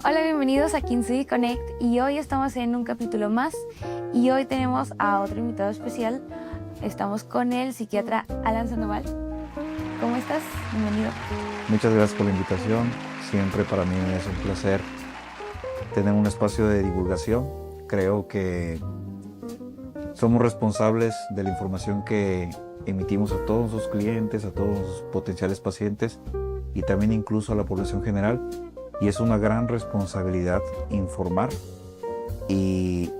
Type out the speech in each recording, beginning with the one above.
Hola, bienvenidos a Kinsey Connect y hoy estamos en un capítulo más y hoy tenemos a otro invitado especial. Estamos con el psiquiatra Alan Sandoval. ¿Cómo estás? Bienvenido. Muchas gracias por la invitación. Siempre para mí es un placer tener un espacio de divulgación. Creo que somos responsables de la información que emitimos a todos sus clientes, a todos sus potenciales pacientes y también incluso a la población general. Y es una gran responsabilidad informar y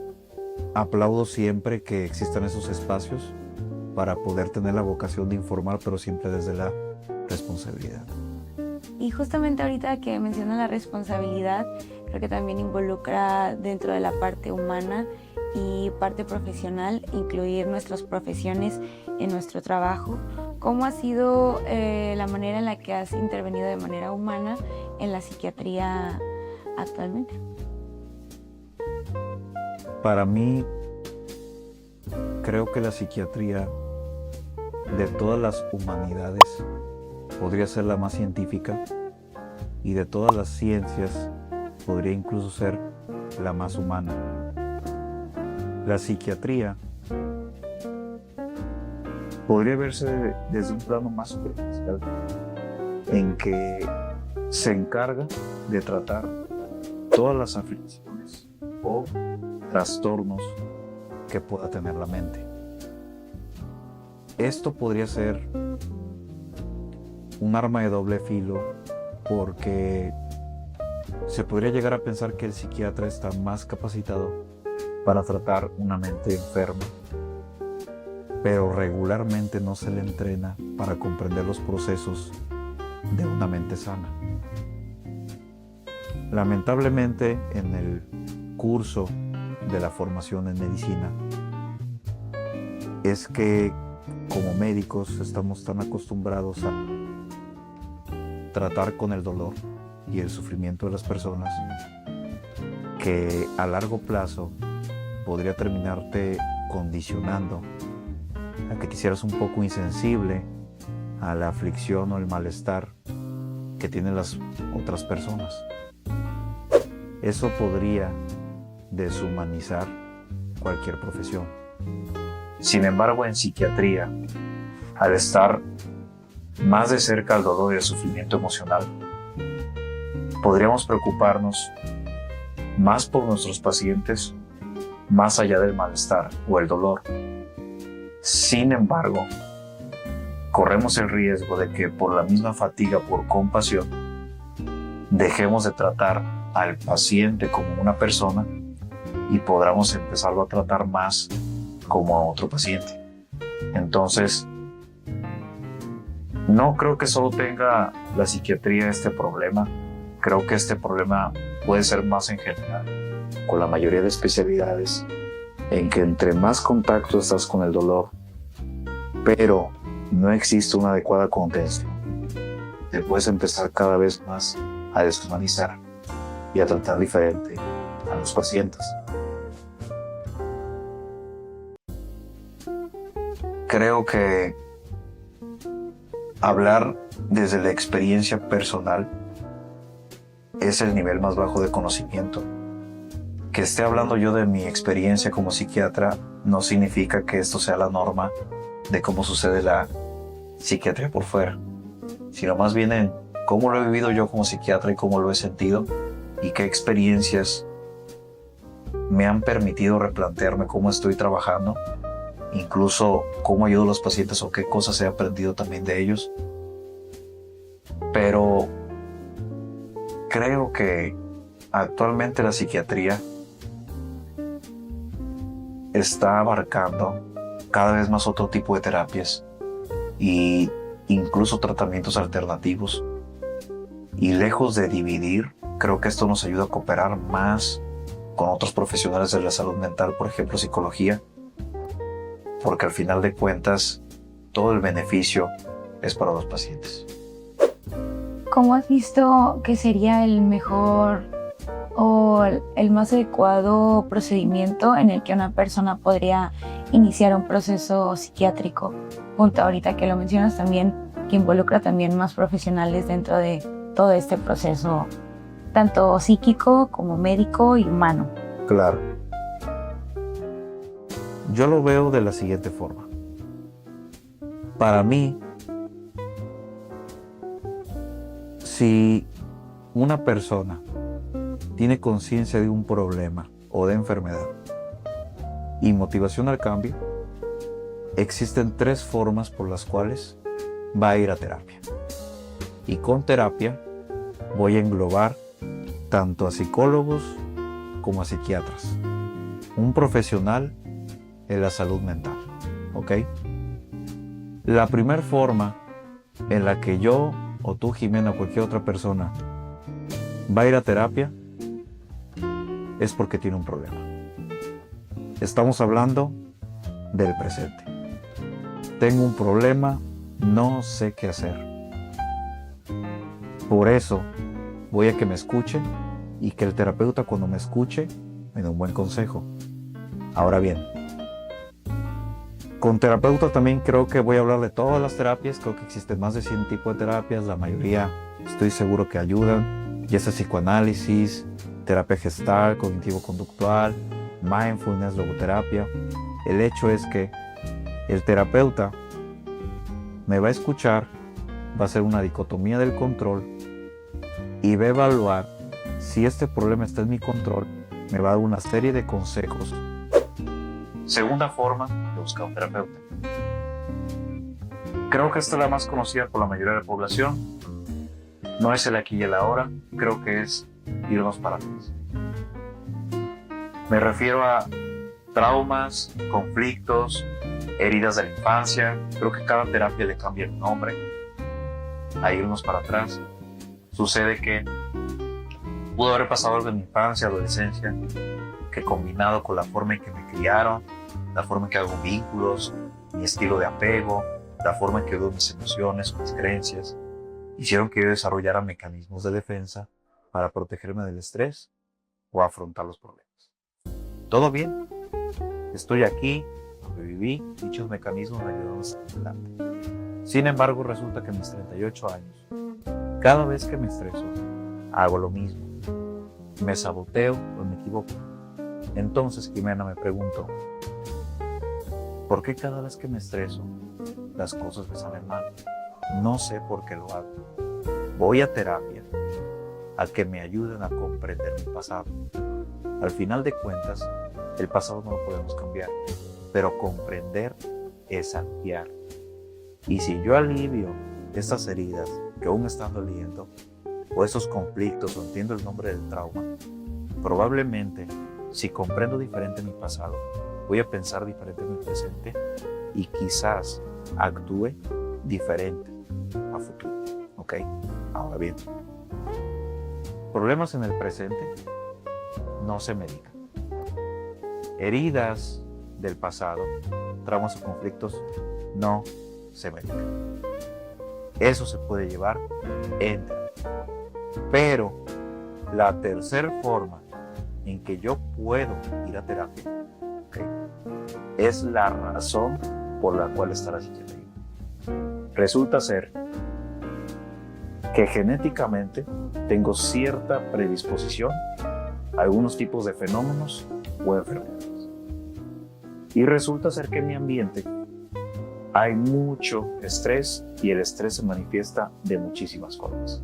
aplaudo siempre que existan esos espacios para poder tener la vocación de informar, pero siempre desde la responsabilidad. Y justamente ahorita que menciona la responsabilidad, creo que también involucra dentro de la parte humana y parte profesional, incluir nuestras profesiones en nuestro trabajo. ¿Cómo ha sido la manera en la que has intervenido de manera humana en la psiquiatría actualmente? Para mí, creo que la psiquiatría de todas las humanidades podría ser la más científica y de todas las ciencias podría incluso ser la más humana. La psiquiatría podría verse desde un plano más superficial, en que se encarga de tratar todas las aflicciones o trastornos que pueda tener la mente. Esto podría ser un arma de doble filo porque se podría llegar a pensar que el psiquiatra está más capacitado para tratar una mente enferma, pero regularmente no se le entrena para comprender los procesos de una mente sana. Lamentablemente, en el curso de la formación en medicina, es que como médicos estamos tan acostumbrados a tratar con el dolor y el sufrimiento de las personas que a largo plazo podría terminarte condicionando a que te hicieras un poco insensible a la aflicción o el malestar que tienen las otras personas. Eso podría deshumanizar cualquier profesión. Sin embargo, en psiquiatría, al estar más de cerca al dolor y al sufrimiento emocional, podríamos preocuparnos más por nuestros pacientes, más allá del malestar o el dolor. Sin embargo, corremos el riesgo de que por la misma fatiga, por compasión, dejemos de tratar al paciente como una persona y podamos empezarlo a tratar más como a otro paciente. Entonces, no creo que solo tenga la psiquiatría este problema. Creo que este problema puede ser más en general, con la mayoría de especialidades, en que entre más contacto estás con el dolor, pero no existe una adecuada contención, te puedes empezar cada vez más a deshumanizar y a tratar diferente a los pacientes. Creo que hablar desde la experiencia personal es el nivel más bajo de conocimiento. Que esté hablando yo de mi experiencia como psiquiatra no significa que esto sea la norma de cómo sucede la psiquiatría por fuera, sino más bien en cómo lo he vivido yo como psiquiatra y cómo lo he sentido y qué experiencias me han permitido replantearme cómo estoy trabajando, incluso cómo ayudo a los pacientes o qué cosas he aprendido también de ellos. Pero creo que actualmente la psiquiatría está abarcando cada vez más otro tipo de terapias e incluso tratamientos alternativos. Y lejos de dividir, creo que esto nos ayuda a cooperar más con otros profesionales de la salud mental, por ejemplo, psicología, porque al final de cuentas todo el beneficio es para los pacientes. ¿Cómo has visto que sería el mejor o el más adecuado procedimiento en el que una persona podría iniciar un proceso psiquiátrico? Punto ahorita que lo mencionas también, que involucra también más profesionales dentro de todo este proceso tanto psíquico como médico y humano. Claro. Yo lo veo de la siguiente forma. Para mí, si una persona tiene conciencia de un problema o de enfermedad y motivación al cambio, existen 3 formas por las cuales va a ir a terapia. Y con terapia voy a englobar tanto a psicólogos como a psiquiatras, un profesional en la salud mental, ¿ok? La primera forma en la que yo o tú, Jimena, o cualquier otra persona va a ir a terapia es porque tiene un problema. Estamos hablando del presente. Tengo un problema, no sé qué hacer. Por eso voy a que me escuchen y que el terapeuta, cuando me escuche, me dé un buen consejo. Ahora bien, con terapeuta también creo que voy a hablar de todas las terapias. Creo que existen más de 100 tipos de terapias. La mayoría estoy seguro que ayudan. Ya sea psicoanálisis, terapia gestal, cognitivo-conductual, mindfulness, logoterapia. El hecho es que el terapeuta me va a escuchar, va a hacer una dicotomía del control y va a evaluar si este problema está en mi control. Me va a dar una serie de consejos. Segunda forma de buscar un terapeuta. Creo que esta es la más conocida por la mayoría de la población. No es el aquí y el ahora, creo que es irnos para atrás. Me refiero a traumas, conflictos, heridas de la infancia. Creo que cada terapia le cambia el nombre. A irnos para atrás. Sucede que pudo haber pasado algo en mi infancia, adolescencia, que combinado con la forma en que me criaron, la forma en que hago vínculos, mi estilo de apego, la forma en que veo mis emociones, mis creencias, hicieron que yo desarrollara mecanismos de defensa para protegerme del estrés o afrontar los problemas. ¿Todo bien? Estoy aquí, sobreviví, dichos mecanismos me ayudaron a salir adelante. Sin embargo, resulta que a mis 38 años, cada vez que me estreso, hago lo mismo. Me saboteo o me equivoco. Entonces, Jimena, me pregunto, ¿por qué cada vez que me estreso, las cosas me salen mal? No sé por qué lo hago. Voy a terapia a que me ayuden a comprender mi pasado. Al final de cuentas, el pasado no lo podemos cambiar, pero comprender es aliviar. Y si yo alivio estas heridas que aún están doliendo, o esos conflictos, o entiendo el nombre del trauma, probablemente, si comprendo diferente mi pasado, voy a pensar diferente en mi presente y quizás actúe diferente a futuro. ¿Ok? Ahora bien, problemas en el presente no se medican. Heridas del pasado, traumas o conflictos no se medican. Eso se puede llevar en terapia. Pero la tercera forma en que yo puedo ir a terapia, ¿okay?, es la razón por la cual está la psiquiatría. Resulta ser que genéticamente tengo cierta predisposición a algunos tipos de fenómenos o enfermedades. Y resulta ser que en mi ambiente hay mucho estrés y el estrés se manifiesta de muchísimas formas.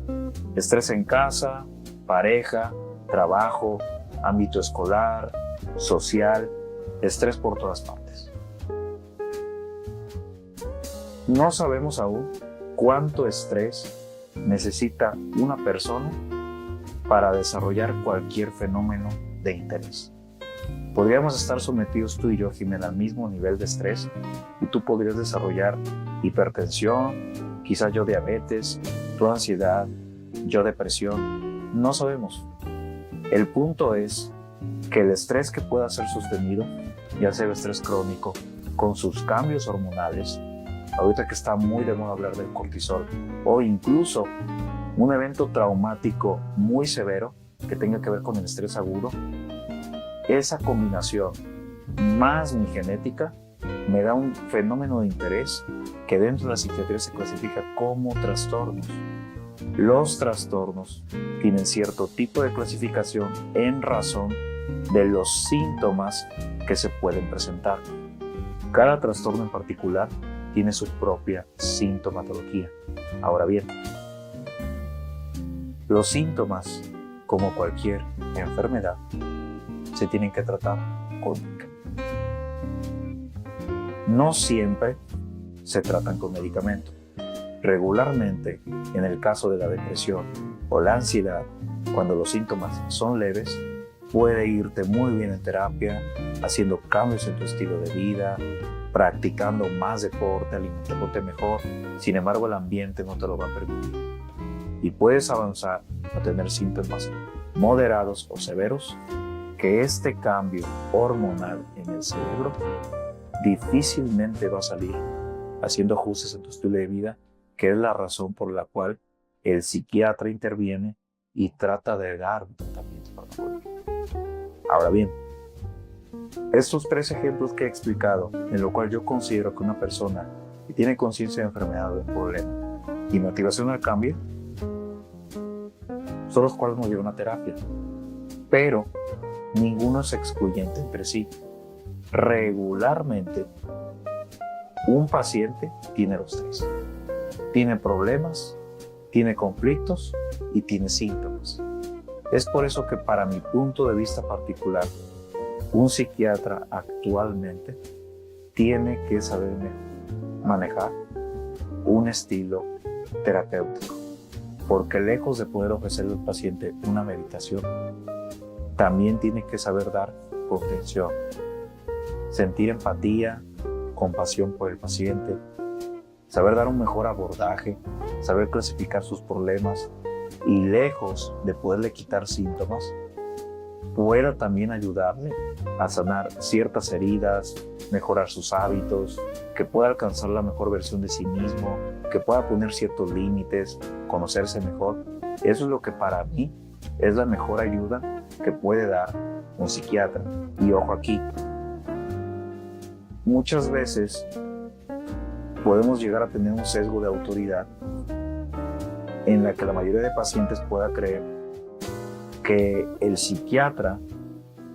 Estrés en casa, pareja, trabajo, ámbito escolar, social, estrés por todas partes. No sabemos aún cuánto estrés necesita una persona para desarrollar cualquier fenómeno de interés. Podríamos estar sometidos tú y yo, Jimena, al mismo nivel de estrés y tú podrías desarrollar hipertensión, quizás yo diabetes, tu ansiedad, yo depresión. No sabemos. El punto es que el estrés que pueda ser sostenido, ya sea el estrés crónico, con sus cambios hormonales, ahorita que está muy de moda hablar del cortisol, o incluso un evento traumático muy severo que tenga que ver con el estrés agudo, esa combinación más mi genética me da un fenómeno de interés que dentro de la psiquiatría se clasifica como trastornos. Los trastornos tienen cierto tipo de clasificación en razón de los síntomas que se pueden presentar. Cada trastorno en particular tiene su propia sintomatología. Ahora bien, los síntomas, como cualquier enfermedad, se tienen que tratar con medicamentos. No siempre se tratan con medicamentos. Regularmente, en el caso de la depresión o la ansiedad, cuando los síntomas son leves, puede irte muy bien en terapia, haciendo cambios en tu estilo de vida, practicando más deporte, alimentándote mejor. Sin embargo, el ambiente no te lo va a permitir. Y puedes avanzar a tener síntomas moderados o severos, que este cambio hormonal en el cerebro difícilmente va a salir haciendo ajustes en tu estilo de vida, que es la razón por la cual el psiquiatra interviene y trata de dar un tratamiento farmacológico. Ahora bien, estos 3 ejemplos que he explicado, en lo cual yo considero que una persona que tiene conciencia de enfermedad o de problema y motivación al cambio, son los cuales nos llevan a terapia, pero ninguno es excluyente entre sí. Regularmente, un paciente tiene los 3. Tiene problemas, tiene conflictos y tiene síntomas. Es por eso que, para mi punto de vista particular, un psiquiatra actualmente tiene que saber manejar un estilo terapéutico, porque lejos de poder ofrecerle al paciente una meditación, también tiene que saber dar contención, sentir empatía, compasión por el paciente, saber dar un mejor abordaje, saber clasificar sus problemas y, lejos de poderle quitar síntomas, pueda también ayudarle a sanar ciertas heridas, mejorar sus hábitos, que pueda alcanzar la mejor versión de sí mismo, que pueda poner ciertos límites, conocerse mejor. Eso es lo que para mí es la mejor ayuda que puede dar un psiquiatra. Y ojo aquí, muchas veces podemos llegar a tener un sesgo de autoridad en la que la mayoría de pacientes pueda creer que el psiquiatra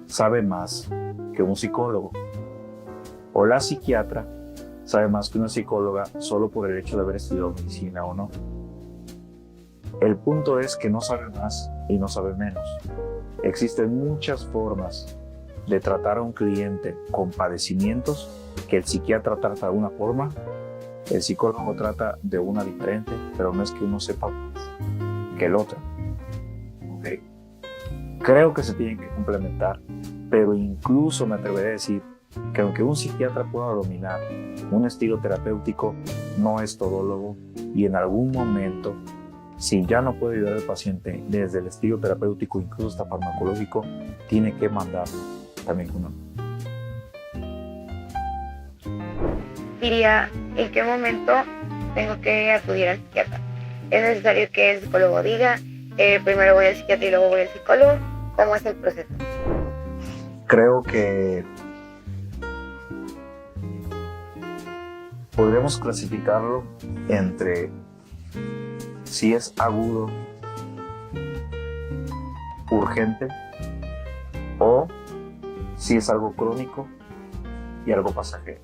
sabe más que un psicólogo, o la psiquiatra sabe más que una psicóloga solo por el hecho de haber estudiado medicina o no. El punto es que no sabe más y no sabe menos. Existen muchas formas de tratar a un cliente con padecimientos que el psiquiatra trata de una forma, el psicólogo trata de una diferente, pero no es que uno sepa más que el otro. ¿Okay? Creo que se tienen que complementar, pero incluso me atreveré a decir que aunque un psiquiatra pueda dominar un estilo terapéutico, no es todólogo, y en algún momento, si ya no puede ayudar al paciente desde el estilo terapéutico, incluso hasta farmacológico, tiene que mandarlo también con uno. Diría, ¿en qué momento tengo que acudir al psiquiatra? ¿Es necesario que el psicólogo diga, primero voy al psiquiatra y luego voy al psicólogo? ¿Cómo es el proceso? Creo que podremos clasificarlo entre si es agudo, urgente, o si es algo crónico y algo pasajero.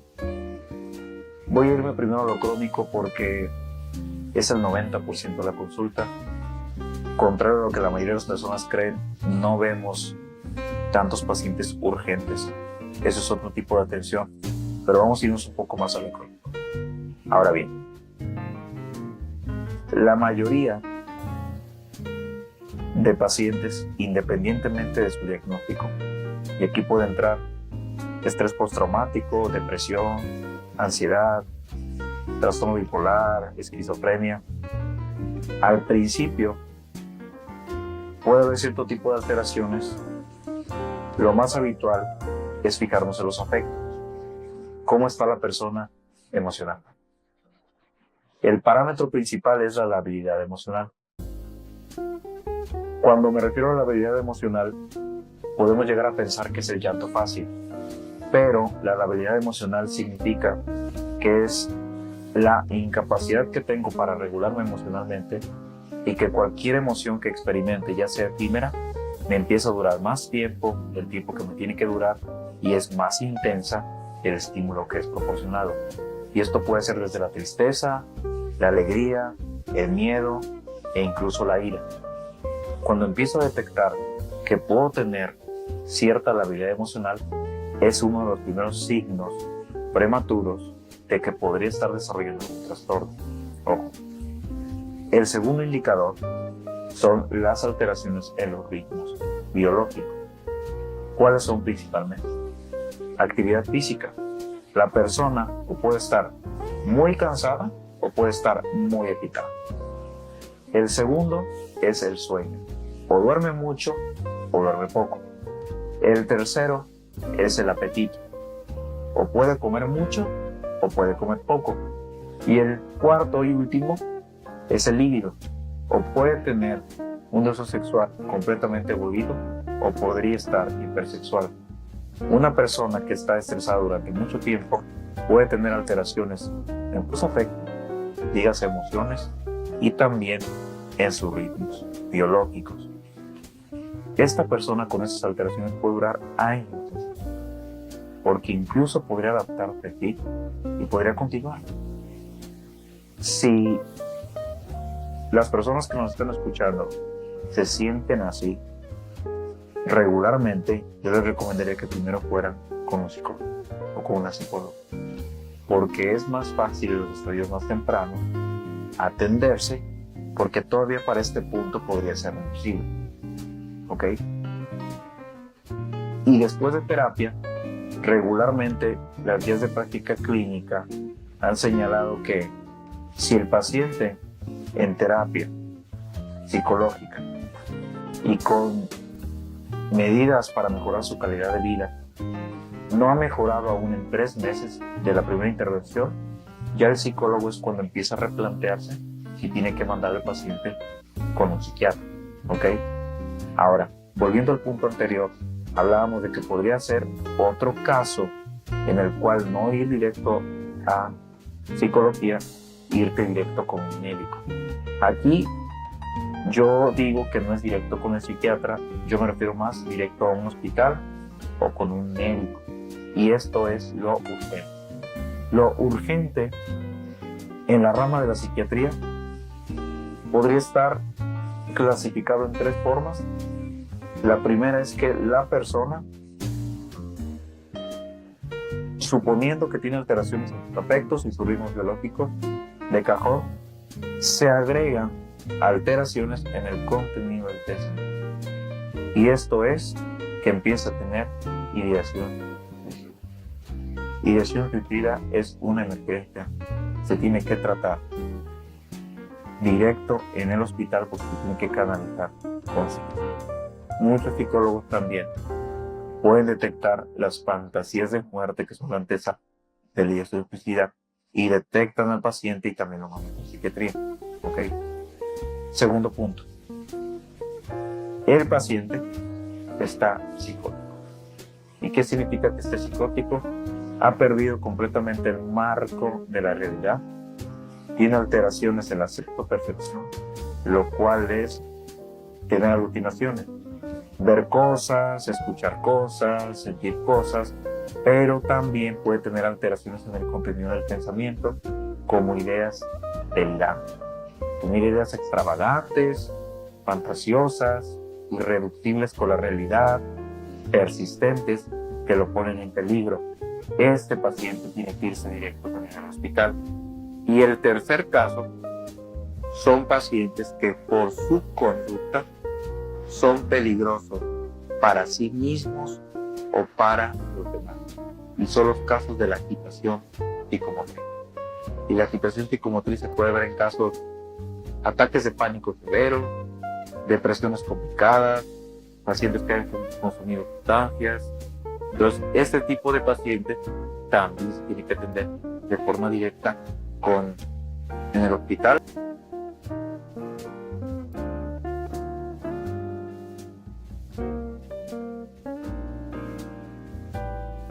Voy a irme primero a lo crónico porque es el 90% de la consulta. Contrario a lo que la mayoría de las personas creen, no vemos tantos pacientes urgentes. Eso es otro tipo de atención, pero vamos a irnos un poco más a lo crónico. Ahora bien, la mayoría de pacientes, independientemente de su diagnóstico, y aquí puede entrar estrés postraumático, depresión, ansiedad, trastorno bipolar, esquizofrenia, al principio puede haber cierto tipo de alteraciones. Lo más habitual es fijarnos en los afectos. ¿Cómo está la persona emocional? El parámetro principal es la labilidad emocional. Cuando me refiero a la labilidad emocional, podemos llegar a pensar que es el llanto fácil, pero la labilidad emocional significa que es la incapacidad que tengo para regularme emocionalmente y que cualquier emoción que experimente, ya sea efímera, me empieza a durar más tiempo, el tiempo que me tiene que durar, y es más intensa el estímulo que es proporcionado. Y esto puede ser desde la tristeza, la alegría, el miedo e incluso la ira. Cuando empiezo a detectar que puedo tener cierta labilidad emocional, es uno de los primeros signos prematuros de que podría estar desarrollando un trastorno. Ojo. El segundo indicador son las alteraciones en los ritmos biológicos. ¿Cuáles son principalmente? Actividad física. La persona o puede estar muy cansada o puede estar muy agitada. El segundo es el sueño. O duerme mucho o duerme poco. El tercero es el apetito. O puede comer mucho o puede comer poco. Y el cuarto y último es el líbido. O puede tener un deseo sexual completamente aburrido o podría estar hipersexual. Una persona que está estresada durante mucho tiempo puede tener alteraciones en sus afectos, dígase emociones, y también en sus ritmos biológicos. Esta persona con esas alteraciones puede durar años, porque incluso podría adaptarse a ti y podría continuar. Si las personas que nos están escuchando se sienten así regularmente, yo les recomendaría que primero fueran con un psicólogo o con una psicóloga, porque es más fácil en los estadios más tempranos atenderse, porque todavía para este punto podría ser reversible. ¿Ok? Y después de terapia, regularmente las guías de práctica clínica han señalado que si el paciente en terapia psicológica y con medidas para mejorar su calidad de vida no ha mejorado aún en 3 meses de la primera intervención, ya el psicólogo es cuando empieza a replantearse si tiene que mandar al paciente con un psiquiatra. ¿Ok? Ahora, volviendo al punto anterior, hablábamos de que podría ser otro caso en el cual no ir directo a psicología, irte directo con un médico. Aquí yo digo que no es directo con el psiquiatra, yo me refiero más directo a un hospital o con un médico. Y esto es lo urgente. Lo urgente en la rama de la psiquiatría podría estar clasificado en 3 formas. La primera es que la persona, suponiendo que tiene alteraciones en sus afectos y sus ritmos biológicos, de cajón, se agregan alteraciones en el contenido del pensamiento. Y esto es que empieza a tener ideación. Ideación suicida es una emergencia. Se tiene que tratar directo en el hospital porque se tiene que canalizar con psicología. Muchos psicólogos también pueden detectar las fantasías de muerte que son la antesala de la ideación suicida y detectan al paciente y también lo mandan a psiquiatría. ¿Okay? Segundo punto. El paciente está psicótico. ¿Y qué significa que esté psicótico? Ha perdido completamente el marco de la realidad. Tiene alteraciones en la sexopercepción, lo cual es tener alucinaciones. Ver cosas, escuchar cosas, sentir cosas, pero también puede tener alteraciones en el contenido del pensamiento, como ideas delirantes. Tener ideas extravagantes, fantasiosas, irreductibles con la realidad, persistentes, que lo ponen en peligro. Este paciente tiene que irse directo al hospital. Y el tercer caso son pacientes que por su conducta son peligrosos para sí mismos o para los demás. Y son los casos de la agitación psicomotriz. Y la agitación psicomotriz se puede ver en casos ataques de pánico severo, depresiones complicadas, pacientes que han consumido sustancias. Entonces, este tipo de pacientes también se tiene que atender de forma directa en el hospital